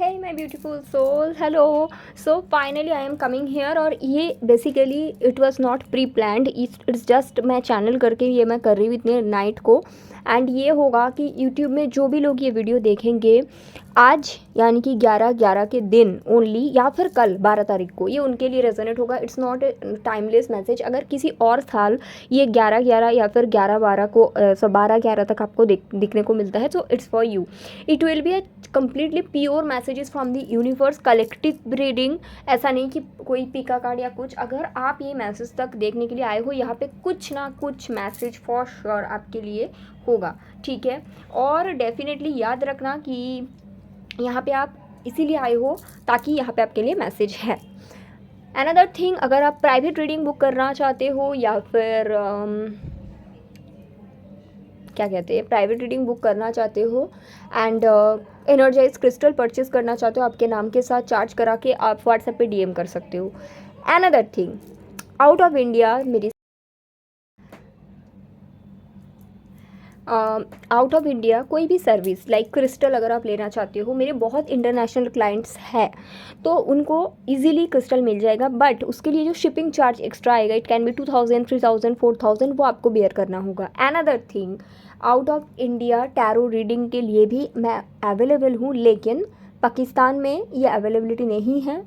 Hey my beautiful soul, hello. So finally I am coming here और ये basically it was not pre-planned, it's just मैं channel करके ये मैं कर रही हूँ इतने नाइट को। एंड ये होगा कि यूट्यूब में जो भी लोग ये वीडियो देखेंगे आज यानी कि 11/11 के दिन ओनली या फिर कल 12 तारीख को, ये उनके लिए रेजोनेट होगा। It's not a timeless message. अगर किसी और साल ये 11/11 या फिर 11/12 को 12/11 तक आपको दिखने को मिलता है, तो it's for you. It will be a completely pure messages from the universe, collective reading. ऐसा नहीं कि कोई पिका कार्ड या कुछ। अगर आप ये मैसेज तक देखने के लिए आए हो, यहाँ पे कुछ ना कुछ मैसेज फॉर श्योर आपके लिए होगा, ठीक है। और डेफिनेटली याद रखना कि यहाँ पे आप इसीलिए आए हो ताकि यहाँ पे आपके लिए मैसेज है। अनदर थिंग, अगर आप प्राइवेट रीडिंग बुक करना चाहते हो या फिर क्या कहते हैं, प्राइवेट रीडिंग बुक करना चाहते हो एंड एनर्जाइज क्रिस्टल परचेज करना चाहते हो आपके नाम के साथ चार्ज करा के, आप व्हाट्सएप पे डीएम कर सकते हो। Another thing, out of India मेरी आउट ऑफ इंडिया कोई भी सर्विस लाइक क्रिस्टल अगर आप लेना चाहते हो, मेरे बहुत इंटरनेशनल क्लाइंट्स हैं तो उनको इजीली क्रिस्टल मिल जाएगा, बट उसके लिए जो शिपिंग चार्ज एक्स्ट्रा आएगा, इट कैन बी 2000, 3000, 4000, वो आपको बेयर करना होगा। Another thing, out of India tarot reading के लिए भी मैं अवेलेबल हूँ, लेकिन पाकिस्तान में ये अवेलेबिलिटी नहीं है,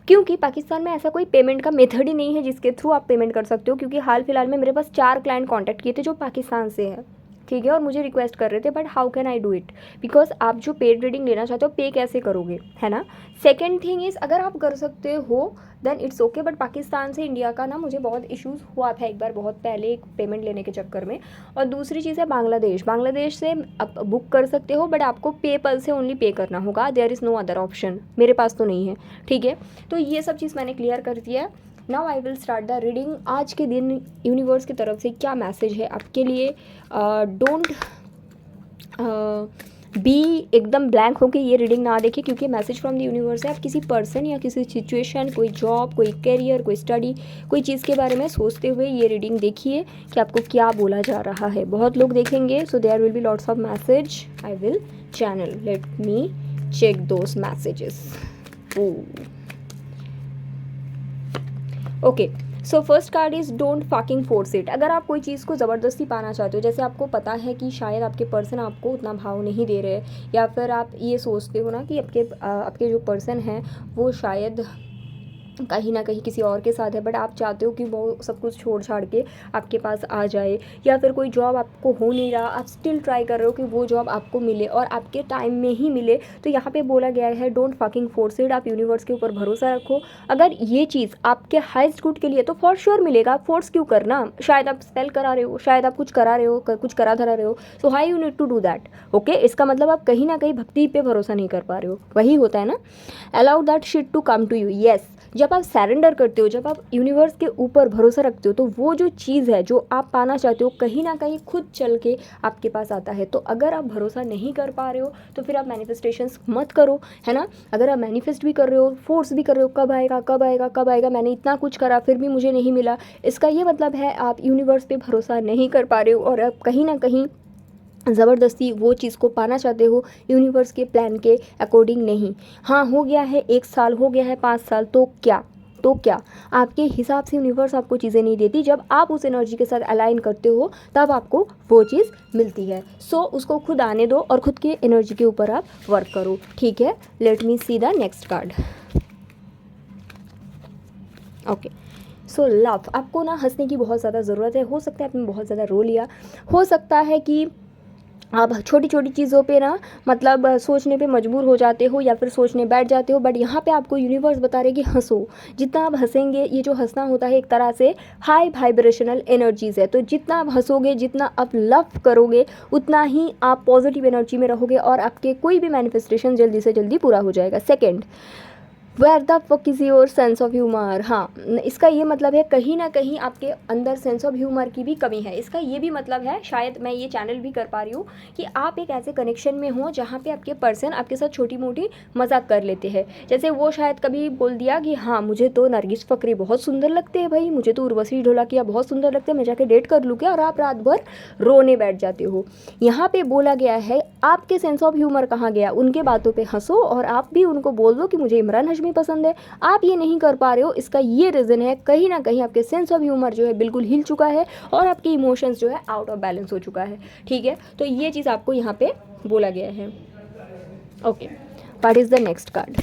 क्योंकि पाकिस्तान में ऐसा कोई पेमेंट का मेथड ही नहीं है जिसके थ्रू आप पेमेंट कर सकते हो। क्योंकि हाल फिलहाल में मेरे पास 4 क्लाइंट कांटेक्ट किए थे जो पाकिस्तान से हैं, ठीक है, और मुझे रिक्वेस्ट कर रहे थे, but how can I do it, because आप जो पेड रीडिंग लेना चाहते हो पे कैसे करोगे, है ना। सेकेंड थिंग इज़, अगर आप कर सकते हो then it's okay, but Pakistan से इंडिया का ना मुझे बहुत इश्यूज़ हुआ था एक बार, बहुत पहले एक पेमेंट लेने के चक्कर में। और दूसरी चीज़ है बांग्लादेश से आप बुक कर सकते हो, बट आपको पेपल से ओनली पे करना होगा, there is no other option. मेरे पास तो नहीं है, ठीक है। तो ये सब चीज़ मैंने क्लियर कर दिया है। Now I will start the reading. आज के दिन यूनिवर्स की तरफ से क्या मैसेज है आपके लिए। डोंट बी एकदम ब्लैंक होकर ये रीडिंग ना देखें, क्योंकि मैसेज फ्रॉम द यूनिवर्स है। आप किसी पर्सन या किसी सिचुएशन, कोई जॉब, कोई करियर, कोई स्टडी, कोई चीज़ के बारे में सोचते हुए ये रीडिंग देखिए कि आपको क्या बोला जा रहा है। बहुत लोग देखेंगे, so there will be lots of message. I will channel, let me check those messages. Okay, so first card is don't fucking force it. अगर आप कोई चीज़ को ज़बरदस्ती पाना चाहते हो, जैसे आपको पता है कि शायद आपके पर्सन आपको उतना भाव नहीं दे रहे, या फिर आप ये सोचते हो ना कि आपके जो पर्सन हैं वो शायद कहीं ना कहीं किसी और के साथ है, बट आप चाहते हो कि वो सब कुछ छोड़ छाड़ के आपके पास आ जाए, या फिर कोई जॉब आपको हो नहीं रहा, आप स्टिल ट्राई कर रहे हो कि वो जॉब आपको मिले और आपके टाइम में ही मिले। तो यहाँ पे बोला गया है डोंट फकिंग फोर्स इट। आप यूनिवर्स के ऊपर भरोसा रखो। अगर ये चीज़ आपके हाईएस्ट गुड के लिए तो फॉर श्योर मिलेगा, आप फोर्स क्यों करना। शायद आप स्पेल करा रहे हो, शायद आप कुछ करा रहे हो, कुछ करा धरा रहे हो, so why you need to do that. Okay, इसका मतलब आप कहीं ना कहीं भक्ति पे भरोसा नहीं कर पा रहे हो, वही होता है ना। Allow that shit to come to you. Yes, जब आप सरेंडर करते हो, जब आप यूनिवर्स के ऊपर भरोसा रखते हो, तो वो जो चीज़ है जो आप पाना चाहते हो कहीं ना कहीं खुद चल के आपके पास आता है। तो अगर आप भरोसा नहीं कर पा रहे हो तो फिर आप मैनिफेस्टेशंस मत करो, है ना। अगर आप मैनिफेस्ट भी कर रहे हो, फोर्स भी कर रहे हो, कब आएगा कब आएगा कब आएगा, मैंने इतना कुछ करा फिर भी मुझे नहीं मिला, इसका ये मतलब है आप यूनिवर्स पे भरोसा नहीं कर पा रहे हो और आप कहीं ना कहीं ज़बरदस्ती वो चीज़ को पाना चाहते हो यूनिवर्स के प्लान के अकॉर्डिंग नहीं। हाँ, हो गया है 1 साल, हो गया है 5 साल, तो क्या आपके हिसाब से यूनिवर्स आपको चीज़ें नहीं देती। जब आप उस एनर्जी के साथ अलाइन करते हो तब आपको वो चीज़ मिलती है। सो उसको खुद आने दो और खुद के एनर्जी के ऊपर आप वर्क करो, ठीक है। Let me see the next card. Okay, so love, आपको ना हंसने की बहुत ज़्यादा ज़रूरत है। हो सकता है आपने बहुत ज़्यादा रो लिया, हो सकता है कि आप छोटी छोटी चीज़ों पे ना मतलब सोचने पे मजबूर हो जाते हो या फिर सोचने बैठ जाते हो, बट यहाँ पे आपको यूनिवर्स बता रहे कि हंसो। जितना आप हंसेंगे, ये जो हंसना होता है एक तरह से हाई वाइब्रेशनल एनर्जीज़ है, तो जितना आप हंसोगे, जितना आप लव करोगे, उतना ही आप पॉजिटिव एनर्जी में रहोगे और आपके कोई भी मैनिफेस्टेशन जल्दी से जल्दी पूरा हो जाएगा। Second, where the fuck is your sense of humour. हाँ, इसका ये मतलब है कहीं ना कहीं आपके अंदर सेंस ऑफ ह्यूमर की भी कमी है। इसका ये भी मतलब है, शायद मैं ये चैनल भी कर पा रही हूँ, कि आप एक ऐसे कनेक्शन में हो जहाँ पे आपके पर्सन आपके साथ छोटी मोटी मजाक कर लेते हैं। जैसे वो शायद कभी बोल दिया कि हाँ मुझे तो नरगिस फ़करी बहुत सुंदर लगते हैं भाई, मुझे तो उर्वशी ढोलाकिया बहुत सुंदर लगते हैं, मैं जाके डेट कर लूँ क्या, और आप रात भर रोने बैठ जाते हो। यहाँ पे बोला गया है आपके सेंस ऑफ ह्यूमर कहाँ गया, उनके बातों पे हंसो और आप भी उनको बोल दो कि मुझे इमरान हाशमी पसंद है। आप ये नहीं कर पा रहे हो, इसका ये रीज़न है कहीं ना कहीं आपके सेंस ऑफ ह्यूमर जो है बिल्कुल हिल चुका है और आपके इमोशंस जो है आउट ऑफ बैलेंस हो चुका है। ठीक है, तो ये चीज़ आपको यहाँ पे बोला गया है। Okay, what is the next card?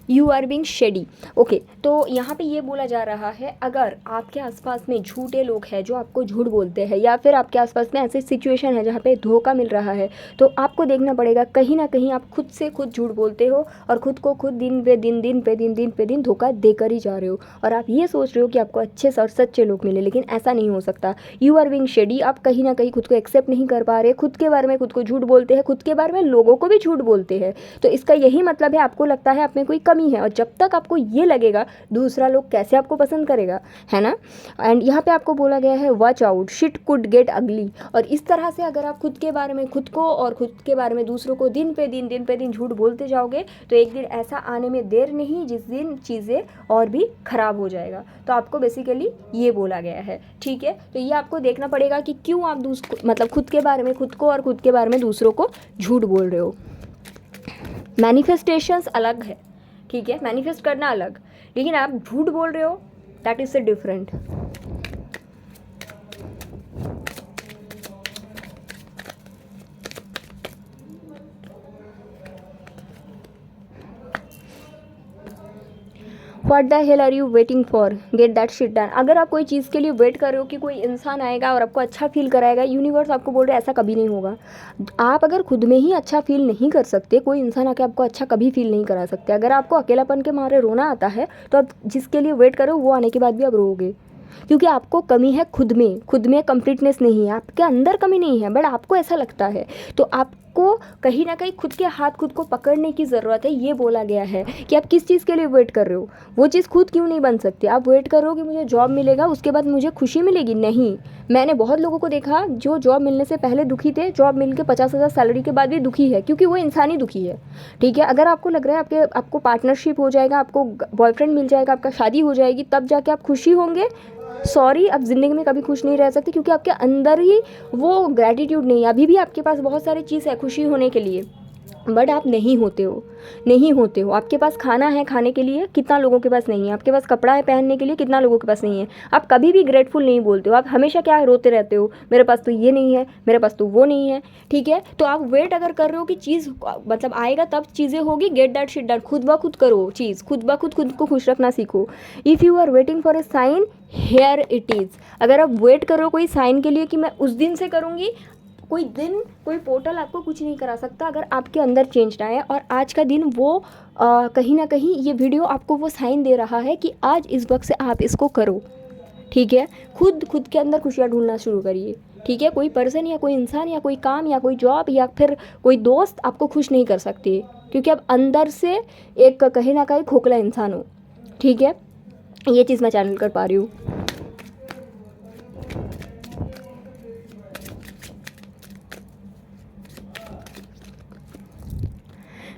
You are being shady. Okay, तो यहाँ पे ये बोला जा रहा है अगर आपके आसपास में झूठे लोग हैं जो आपको झूठ बोलते हैं, या फिर आपके आसपास में ऐसी सिचुएशन है जहाँ पे धोखा मिल रहा है, तो आपको देखना पड़ेगा कहीं ना कहीं आप खुद से खुद झूठ बोलते हो और खुद को खुद दिन पे दिन धोखा देकर ही जा रहे हो, और आप ये सोच रहे हो कि आपको अच्छे से और सच्चे लोग मिले, लेकिन ऐसा नहीं हो सकता। यू आर बीइंग शेडी, आप कहीं ना कहीं खुद को एक्सेप्ट नहीं कर पा रहे, खुद के बारे में खुद को झूठ बोलते हैं, खुद के बारे में लोगों को भी झूठ बोलते हैं। तो इसका यही मतलब है आपको लगता है आप में कोई कमी है, और जब तक आपको ये लगेगा दूसरा लोग कैसे आपको पसंद करेगा, है ना। एंड यहाँ पे आपको बोला गया है watch out, shit could get अगली। और इस तरह से अगर आप खुद के बारे में खुद को और खुद के बारे में दूसरों को दिन पे दिन झूठ बोलते जाओगे, तो एक दिन ऐसा आने में देर नहीं जिस दिन चीज़ें और भी ख़राब हो जाएगा। तो आपको बेसिकली ये बोला गया है। ठीक है, तो ये आपको देखना पड़ेगा कि क्यों आप मतलब खुद के बारे में खुद को और खुद के बारे में दूसरों को झूठ बोल रहे हो। मैनिफेस्टेशंस अलग है, ठीक है, मैनिफेस्ट करना अलग, लेकिन आप झूठ बोल रहे हो, that is the different. What the hell are you waiting for, get that shit done. अगर आप कोई चीज़ के लिए वेट कर रहे हो कि कोई इंसान आएगा और आपको अच्छा फील कराएगा, यूनिवर्स आपको बोल रहा है ऐसा कभी नहीं होगा। आप अगर खुद में ही अच्छा फील नहीं कर सकते, कोई इंसान आके आपको अच्छा कभी फील नहीं करा सकते। अगर आपको अकेलापन के मारे रोना आता है, तो आप जिसके लिए वेट करो वो आने के बाद भी आप रोओगे, क्योंकि आपको कमी है खुद में कंप्लीटनेस नहीं है, आपके अंदर कमी नहीं है, बट आपको ऐसा लगता है। तो आपको कहीं ना कहीं खुद के हाथ खुद को पकड़ने की ज़रूरत है। ये बोला गया है कि आप किस चीज़ के लिए वेट कर रहे हो, वो चीज़ खुद क्यों नहीं बन सकती। आप वेट कर रहे हो कि मुझे जॉब मिलेगा उसके बाद मुझे खुशी मिलेगी, नहीं। मैंने बहुत लोगों को देखा जो जॉब मिलने से पहले दुखी थे, जॉब मिल के 50,000 सैलरी के बाद भी दुखी है, क्योंकि वो इंसान ही दुखी है। ठीक है, अगर आपको लग रहा है आपको पार्टनरशिप हो जाएगा, आपको बॉयफ्रेंड मिल जाएगा, आपका शादी हो जाएगी, तब जाके आप खुशी होंगे, सॉरी, आप ज़िंदगी में कभी खुश नहीं रह सकते, क्योंकि आपके अंदर ही वो ग्रैटिट्यूड नहीं है। अभी भी आपके पास बहुत सारी चीज़ है खुशी होने के लिए, बट आप नहीं होते हो। आपके पास खाना है खाने के लिए, कितना लोगों के पास नहीं है। आपके पास कपड़ा है पहनने के लिए, कितना लोगों के पास नहीं है। आप कभी भी ग्रेटफुल नहीं बोलते हो, आप हमेशा क्या रोते रहते हो, मेरे पास तो ये नहीं है, मेरे पास तो वो नहीं है। ठीक है, तो आप वेट अगर कर रहे हो कि चीज़ मतलब आएगा तब चीज़ें होगी, गेट दैट शिट डन, खुद ब खुद करो चीज़, खुद ब खुद को खुश रखना सीखो। If you are waiting for a sign, here it is. अगर आप वेट करो कोई साइन के लिए कि मैं उस दिन से करूँगी, कोई दिन कोई पोर्टल आपको कुछ नहीं करा सकता अगर आपके अंदर चेंज ना आए। और आज का दिन वो कहीं ना कहीं ये वीडियो आपको वो साइन दे रहा है कि आज इस वक्त से आप इसको करो। ठीक है, खुद के अंदर खुशियाँ ढूंढना शुरू करिए। ठीक है, कोई पर्सन या कोई इंसान या कोई काम या कोई जॉब या फिर कोई दोस्त आपको खुश नहीं कर सकती, क्योंकि आप अंदर से एक कहीं ना कहीं खोखला इंसान हो। ठीक है, ये चीज़ मैं चैनल कर पा रही हूँ।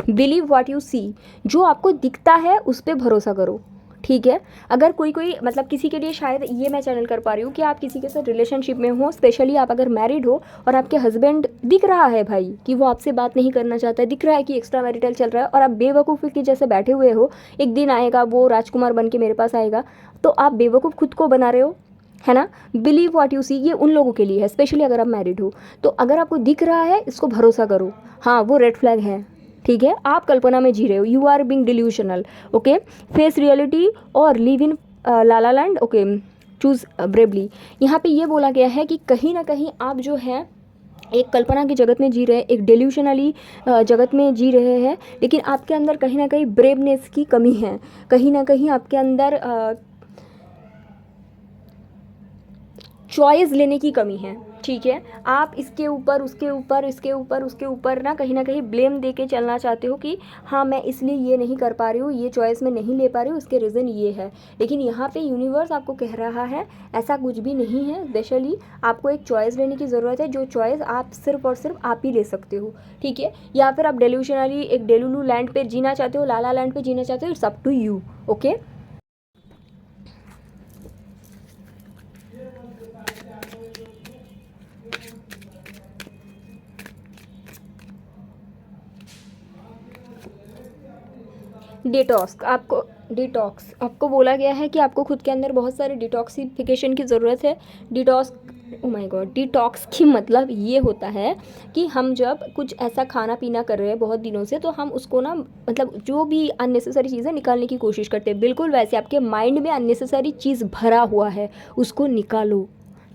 बिलीव व्हाट यू सी, जो आपको दिखता है उस पर भरोसा करो। ठीक है, अगर कोई मतलब किसी के लिए शायद ये मैं चैनल कर पा रही हूँ कि आप किसी के साथ रिलेशनशिप में हो, स्पेशली आप अगर मैरिड हो और आपके हस्बैंड दिख रहा है भाई कि वो आपसे बात नहीं करना चाहता है, दिख रहा है कि एक्स्ट्रा मैरिटल चल रहा है, और आप बेवकूफ़ी के जैसे बैठे हुए हो, एक दिन आएगा वो राजकुमार बन के मेरे पास आएगा, तो आप बेवकूफ़ खुद को बना रहे हो, है ना। बिलीव व्हाट यू सी, ये उन लोगों के लिए है, स्पेशली अगर आप मैरिड हो। तो अगर आपको दिख रहा है इसको भरोसा करो, हाँ वो रेड फ्लैग है। ठीक है, आप कल्पना में जी रहे हो, you are being delusional. Okay, face reality और live in la la land. Okay, choose bravely. यहाँ पे ये बोला गया है कि कहीं ना कहीं आप जो है एक कल्पना की जगत में जी रहे हैं, एक डेल्यूशनली जगत में जी रहे हैं, लेकिन आपके अंदर कहीं ना कहीं ब्रेवनेस की कमी है, कहीं ना कहीं आपके अंदर चॉइस लेने की कमी है। ठीक है, आप इसके ऊपर उसके ऊपर इसके ऊपर उसके ऊपर ना कहीं ब्लेम दे के चलना चाहते हो कि हाँ मैं इसलिए ये नहीं कर पा रही हूँ, ये चॉइस मैं नहीं ले पा रही हूँ, इसके रीज़न ये है। लेकिन यहाँ पे यूनिवर्स आपको कह रहा है ऐसा कुछ भी नहीं है। स्पेशली आपको एक चॉइस लेने की ज़रूरत है, जो चॉइस आप सिर्फ और सिर्फ आप ही ले सकते हो, ठीक है। या फिर आप डेल्यूशनरी एक डेलुलू लैंड पे जीना चाहते हो, लाला लैंड पे जीना चाहते हो, it's up to you, okay. Detox आपको बोला गया है कि आपको खुद के अंदर बहुत सारे डिटॉक्सिफिकेशन की ज़रूरत है। Detox, oh my God, detox की मतलब ये होता है कि हम जब कुछ ऐसा खाना पीना कर रहे हैं बहुत दिनों से, तो हम उसको ना मतलब जो भी अननेसेसरी चीज़ें निकालने की कोशिश करते हैं। बिल्कुल वैसे आपके माइंड में अननेसेसरी चीज़ भरा हुआ है, उसको निकालो,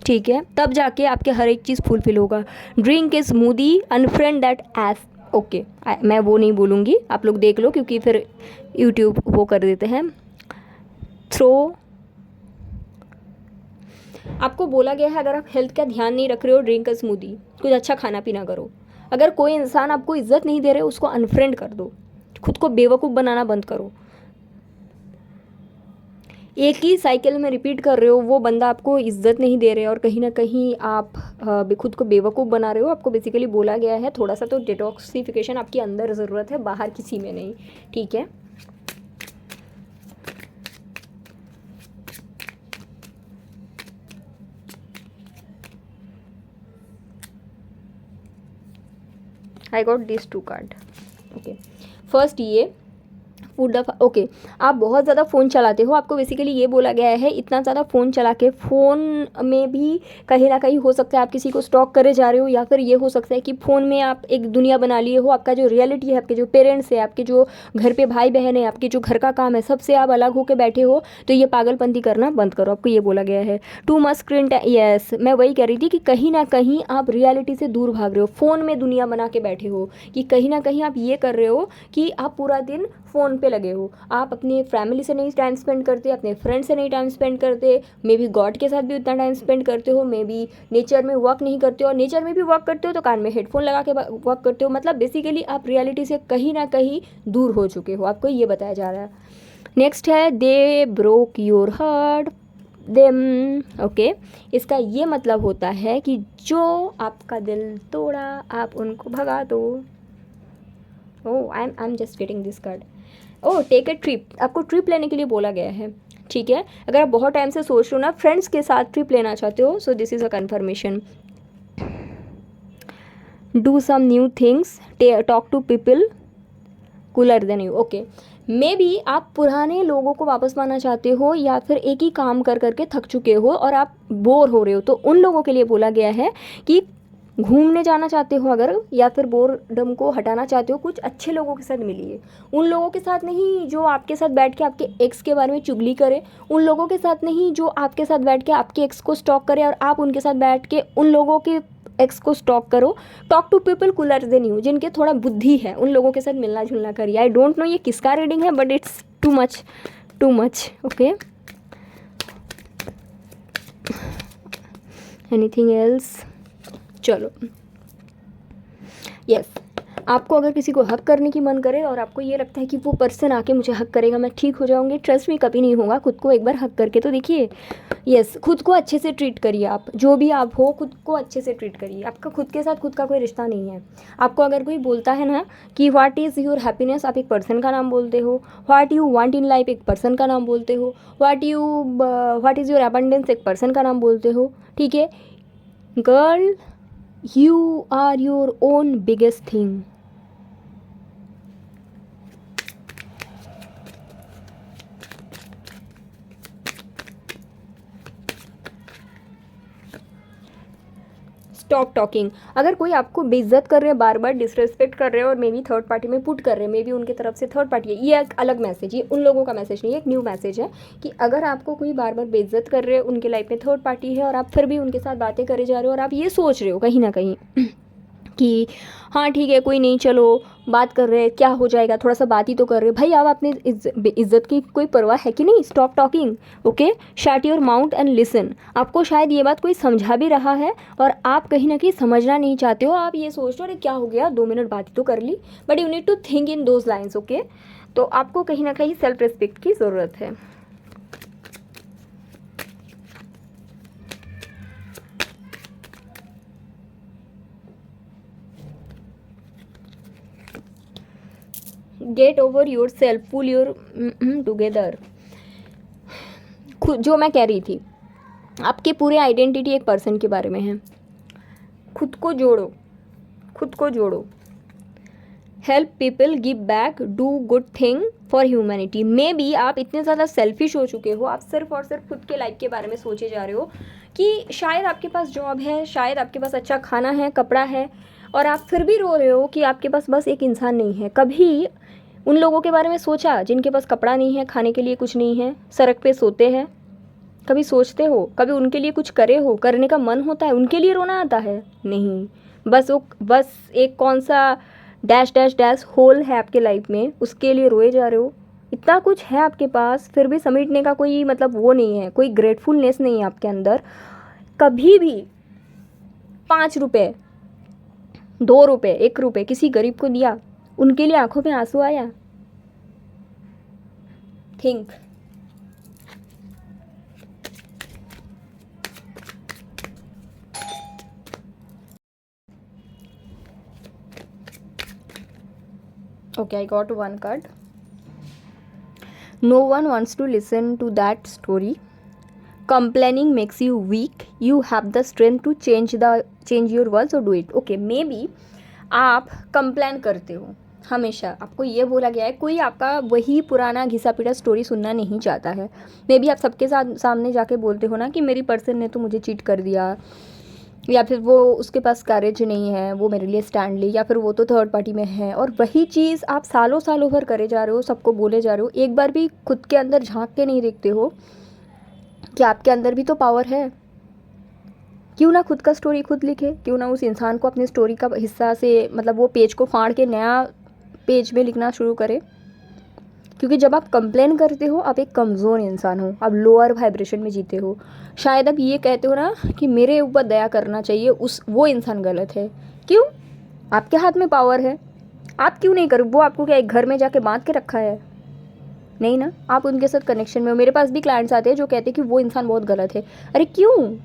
ठीक है, तब जाके आपके हर एक चीज़ फुलफिल होगा। Drink A smoothie, unfriend that S, okay, मैं वो नहीं बोलूँगी, आप लोग देख लो, क्योंकि फिर यूट्यूब वो कर देते हैं थ्रो। आपको बोला गया है अगर आप हेल्थ का ध्यान नहीं रख रहे हो, ड्रिंक अ स्मूदी, कुछ अच्छा खाना पीना करो। अगर कोई इंसान आपको इज्जत नहीं दे रहे, उसको अनफ्रेंड कर दो, खुद को बेवकूफ़ बनाना बंद करो। एक ही साइकिल में रिपीट कर रहे हो, वो बंदा आपको इज्जत नहीं दे रहे और कहीं ना कहीं आप खुद को बेवकूफ़ बना रहे हो। आपको बेसिकली बोला गया है थोड़ा सा तो डिटॉक्सिफिकेशन आपके अंदर ज़रूरत है, बाहर किसी में नहीं, ठीक है। I got this 2 card, okay. First ये फूड द, ओके, आप बहुत ज़्यादा फ़ोन चलाते हो। आपको बेसिकली ये बोला गया है इतना ज़्यादा फ़ोन चला के, फ़ोन में भी कहीं ना कहीं हो सकता है आप किसी को स्टॉक करे जा रहे हो, या फिर ये हो सकता है कि फ़ोन में आप एक दुनिया बना लिए हो। आपका जो रियलिटी है, आपके जो पेरेंट्स है, आपके जो घर पे भाई बहन है, आपके जो घर का काम है, सबसे आप अलग होकर बैठे हो। तो ये पागलपंती करना बंद करो, आपको ये बोला गया है। Too much screen time, yes, मैं वही कह रही थी कि कहीं ना कहीं आप रियलिटी से दूर भाग रहे हो, फ़ोन में दुनिया बना के बैठे हो, कि कहीं ना कहीं आप ये कर रहे हो कि आप पूरा दिन फ़ोन पे लगे हो। आप अपने फैमिली से नहीं टाइम स्पेंड करते, अपने फ्रेंड से नहीं टाइम स्पेंड करते, मे बी गॉड के साथ भी उतना टाइम स्पेंड करते हो, मे बी नेचर में वर्क नहीं करते हो, और नेचर में भी वर्क करते हो तो कान में हेडफोन लगा के वर्क करते हो। मतलब बेसिकली आप रियलिटी से कहीं ना कहीं दूर हो चुके हो, आपको ये बताया जा रहा है। नेक्स्ट है they broke your heart them, okay. इसका ये मतलब होता है कि जो आपका दिल तोड़ा, आप उनको भगा दो। Oh, I am just getting this card. Oh, take a trip, आपको ट्रिप लेने के लिए बोला गया है, ठीक है। अगर आप बहुत टाइम से सोच रहे हो ना, फ्रेंड्स के साथ ट्रिप लेना चाहते हो, so this is a confirmation. Do some new things, talk to people cooler than you, okay. Maybe आप पुराने लोगों को वापस पाना चाहते हो, या फिर एक ही काम कर करके थक चुके हो और आप बोर हो रहे हो, तो उन लोगों के लिए बोला गया है कि घूमने जाना चाहते हो अगर, या फिर बोरडम को हटाना चाहते हो, कुछ अच्छे लोगों के साथ मिलिए। उन लोगों के साथ नहीं जो आपके साथ बैठ के आपके एक्स के बारे में चुगली करे, उन लोगों के साथ नहीं जो आपके साथ बैठ के आपके एक्स को स्टॉक करे और आप उनके साथ बैठ के उन लोगों के एक्स को स्टॉक करो। Talk to people cooler than you, जिनके थोड़ा बुद्धि है, उन लोगों के साथ मिलना जुलना करिए। आई डोंट नो ये किसका रीडिंग है, but it's too much, okay. Anything else, चलो, यस। आपको अगर किसी को हक करने की मन करे और आपको ये लगता है कि वो पर्सन आके मुझे हक करेगा, मैं ठीक हो जाऊंगी, ट्रस्ट में कभी नहीं होगा। खुद को एक बार हक करके तो देखिए। यस, खुद को अच्छे से ट्रीट करिए, आप जो भी आप हो खुद को अच्छे से ट्रीट करिए। आपका खुद के साथ खुद का कोई रिश्ता नहीं है। आपको अगर कोई बोलता है ना कि व्हाट इज़ योर हैप्पीनेस, आप एक पर्सन का नाम बोलते हो। What you want in life, एक पर्सन का नाम बोलते हो। व्हाट इज़ योर अबंडेंस, एक पर्सन का नाम बोलते हो, ठीक है। Girl, you are your own biggest thing. Stop talking. अगर कोई आपको बेइज्जत कर रहे हैं, बार बार डिसरेस्पेक्ट कर रहे हैं और मे बी थर्ड पार्टी में पुट कर रहे हैं, मे बी उनकी तरफ से थर्ड पार्टी है, ये एक अलग मैसेज, ये उन लोगों का मैसेज नहीं है, एक न्यू मैसेज है कि अगर आपको कोई बार बार बेइज्जत कर रहे हैं, उनके लाइफ में थर्ड पार्टी है और आप फिर भी उनके साथ बातें करे जा रहे हो और आप ये सोच रहे हो कहीं ना कहीं कि हाँ ठीक है कोई नहीं, चलो बात कर रहे हैं, क्या हो जाएगा, थोड़ा सा बात ही तो कर रहे हैं। भाई आप अपनी इज्जत की कोई परवाह है कि नहीं? Stop talking, okay, shut your mouth and listen. आपको शायद ये बात कोई समझा भी रहा है और आप कहीं ना कहीं समझना नहीं चाहते हो। आप ये सोच रहे हो अरे क्या हो गया, 2 मिनट बात ही तो कर ली, but you need to think in those lines, okay. तो आपको कहीं ना कहीं सेल्फ रिस्पेक्ट की ज़रूरत है। Get over yourself, pull your together. खुद जो मैं कह रही थी, आपकी पूरी आइडेंटिटी एक पर्सन के बारे में है। खुद को जोड़ो, खुद को जोड़ो। Help people, give back, do good thing for humanity. May be आप इतने ज़्यादा सेल्फिश हो चुके हो, आप सिर्फ और सिर्फ खुद के लाइफ के बारे में सोचे जा रहे हो कि शायद आपके पास जॉब है, शायद आपके पास अच्छा खाना है, कपड़ा है, और आप फिर भी रो रहे हो कि आपके पास बस एक इंसान नहीं है। कभी उन लोगों के बारे में सोचा जिनके पास कपड़ा नहीं है, खाने के लिए कुछ नहीं है, सड़क पे सोते हैं? कभी सोचते हो, कभी उनके लिए कुछ करे हो? करने का मन होता है? उनके लिए रोना आता है? नहीं, बस एक कौन सा डैश डैश डैश होल है आपके लाइफ में, उसके लिए रोए जा रहे हो। इतना कुछ है आपके पास, फिर भी समेटने का कोई मतलब वो नहीं है, कोई ग्रेटफुलनेस नहीं है आपके अंदर। कभी भी 5 रुपये, 2 रुपये, 1 रुपये किसी गरीब को दिया, उनके लिए आंखों में आंसू आया? Think. Okay, I got one card. No one wants to listen to that story. Complaining makes you weak. You have the strength to change your world, so do it. Okay, maybe आप complain करते हो हमेशा, आपको ये बोला गया है, कोई आपका वही पुराना घिसा पिटा स्टोरी सुनना नहीं चाहता है। मे बी आप सबके साथ सामने जाके बोलते हो ना कि मेरी पर्सन ने तो मुझे चीट कर दिया, या फिर वो उसके पास करेज नहीं है, वो मेरे लिए स्टैंड ले, या फिर वो तो थर्ड पार्टी में है। और वही चीज़ आप सालों सालों भर करे जा रहे हो, सबको बोले जा रहे हो, एक बार भी खुद के अंदर झांक के नहीं देखते हो कि आपके अंदर भी तो पावर है। क्यों ना खुद का स्टोरी खुद लिखे, क्यों ना उस इंसान को अपनी स्टोरी का हिस्सा से मतलब वो पेज को फाड़ के नया पेज में लिखना शुरू करे। क्योंकि जब आप कंप्लेन करते हो, आप एक कमज़ोर इंसान हो, आप लोअर वाइब्रेशन में जीते हो। शायद आप ये कहते हो ना कि मेरे ऊपर दया करना चाहिए, वो इंसान गलत है। क्यों? आपके हाथ में पावर है, आप क्यों नहीं करो? वो आपको क्या एक घर में जाके बांध के रखा है? नहीं ना, आप उनके साथ कनेक्शन में हो। मेरे पास भी क्लाइंट्स आते हैं जो कहते हैं कि वो इंसान बहुत गलत है। अरे क्यों?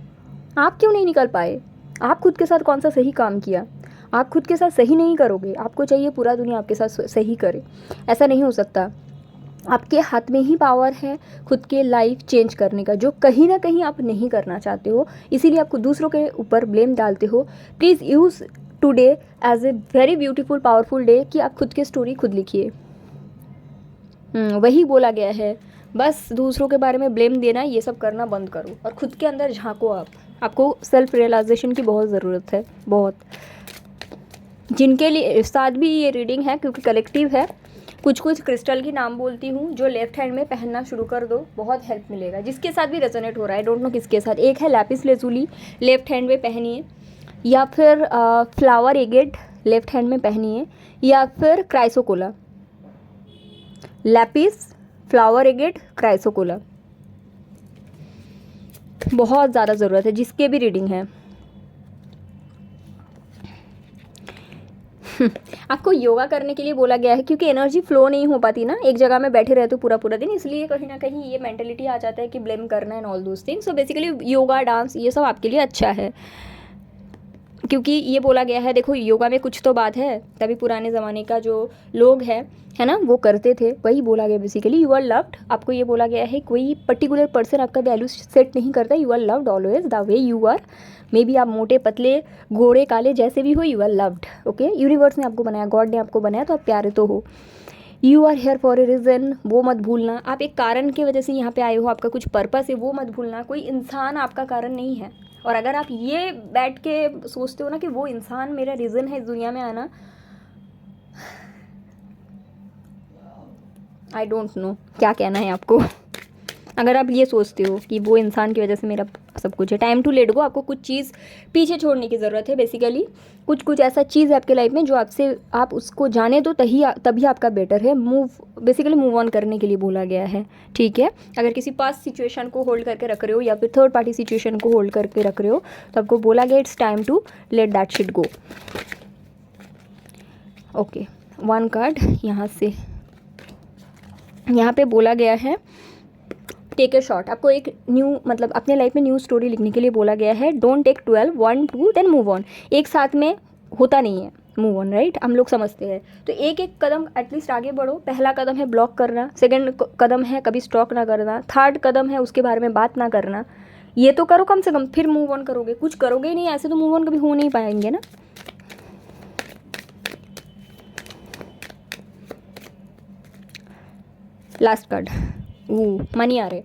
आप क्यों नहीं निकल पाए? आप खुद के साथ कौन सा सही काम किया? आप खुद के साथ सही नहीं करोगे, आपको चाहिए पूरा दुनिया आपके साथ सही करे। ऐसा नहीं हो सकता। आपके हाथ में ही पावर है खुद के लाइफ चेंज करने का, जो कहीं ना कहीं आप नहीं करना चाहते हो, इसीलिए आपको दूसरों के ऊपर ब्लेम डालते हो। Please use today as a very beautiful powerful day कि आप खुद की स्टोरी खुद लिखिए। वही बोला गया है, बस दूसरों के बारे में ब्लेम देना, ये सब करना बंद करो और खुद के अंदर झांको। आपको सेल्फ रियलाइजेशन की बहुत ज़रूरत है, बहुत। जिनके लिए साथ भी ये रीडिंग है, क्योंकि कलेक्टिव है, कुछ कुछ क्रिस्टल की नाम बोलती हूँ जो लेफ्ट हैंड में पहनना शुरू कर दो, बहुत हेल्प मिलेगा। जिसके साथ भी रेजोनेट हो रहा है, डोंट नो किसके साथ। एक है लैपिस लेजुली, लेफ्ट हैंड में पहनिए, या फिर फ्लावर एगेट लेफ्ट हैंड में पहनिए, या फिर क्राइसोकोला। लैपिस, फ्लावर एगेट, क्राइसोकोला, बहुत ज़्यादा ज़रूरत है जिसके भी रीडिंग है। आपको योगा करने के लिए बोला गया है, क्योंकि एनर्जी फ्लो नहीं हो पाती ना, एक जगह में बैठे रहते हो पूरा पूरा दिन, इसलिए कहीं ना कहीं ये मेंटेलिटी आ जाता है कि ब्लेम करना and all those things. So basically yoga, dance, ये सब आपके लिए अच्छा है, क्योंकि ये बोला गया है, देखो योगा में कुछ तो बात है, तभी पुराने ज़माने का जो लोग है ना, वो करते थे। वही बोला गया बेसिकली, यू आर लव्ड। आपको ये बोला गया है कोई पर्टिकुलर पर्सन आपका वैल्यू सेट नहीं करता, you are loved always the way you are. Maybe आप मोटे पतले गोरे काले जैसे भी हो, you are loved, okay. Universe ने आपको बनाया, गॉड ने आपको बनाया, तो आप प्यारे तो हो। You are here for a reason, वो मत भूलना। आप एक कारण की वजह से यहाँ पे आए हो, आपका कुछ पर्पस है, वो मत भूलना। कोई इंसान आपका कारण नहीं है। और अगर आप ये बैठ के सोचते हो ना कि वो इंसान मेरा रीज़न है इस दुनिया में आना, आई डोंट नो क्या कहना है आपको। अगर आप ये सोचते हो कि वो इंसान की वजह से मेरा सब कुछ है। टाइम टू लेट गो, आपको कुछ चीज़ पीछे छोड़ने की ज़रूरत है। बेसिकली कुछ ऐसा चीज़ है आपके लाइफ में जो आपसे, आप उसको जाने दो, तभी आपका बेटर है। बेसिकली मूव ऑन करने के लिए बोला गया है, ठीक है। अगर किसी पास्ट सिचुएशन को होल्ड करके रख रहे हो या फिर थर्ड पार्टी सिचुएशन को होल्ड करके रख रहे हो, तो आपको बोला गया it's time to let that shit go. Okay, 1 card यहाँ से, यहाँ पे बोला गया है टेक ए शॉट। आपको एक न्यू, मतलब अपने लाइफ में न्यू स्टोरी लिखने के लिए बोला गया है। Don't take 12, 1 2 then move on. एक साथ में होता नहीं है मूव ऑन, राइट, हम लोग समझते हैं। तो एक एक कदम एटलीस्ट आगे बढ़ो। पहला कदम है ब्लॉक करना, सेकंड कदम है कभी स्टॉक ना करना, थर्ड कदम है उसके बारे में बात ना करना। ये तो करो कम से कम, फिर मूव ऑन करोगे। कुछ करोगे ही नहीं ऐसे तो मूव ऑन कभी हो नहीं पाएंगे ना। लास्ट कार्ड, मनी आ रहे,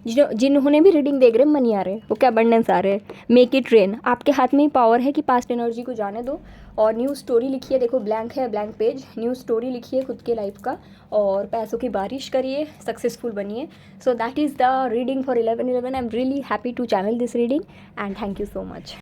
जिन्होंने भी रीडिंग देख रहे हैं मनी आ रहे हैं, ओके, अबंडेंस आ रहे हैं। Make it rain. आपके हाथ में ही पावर है कि पास्ट एनर्जी को जाने दो और न्यू स्टोरी लिखिए। देखो ब्लैंक है, ब्लैंक पेज, न्यू स्टोरी लिखिए खुद के लाइफ का और पैसों की बारिश करिए, सक्सेसफुल बनिए। So that is the reading for 11/11। I am really happy to channel this reading and thank you so much.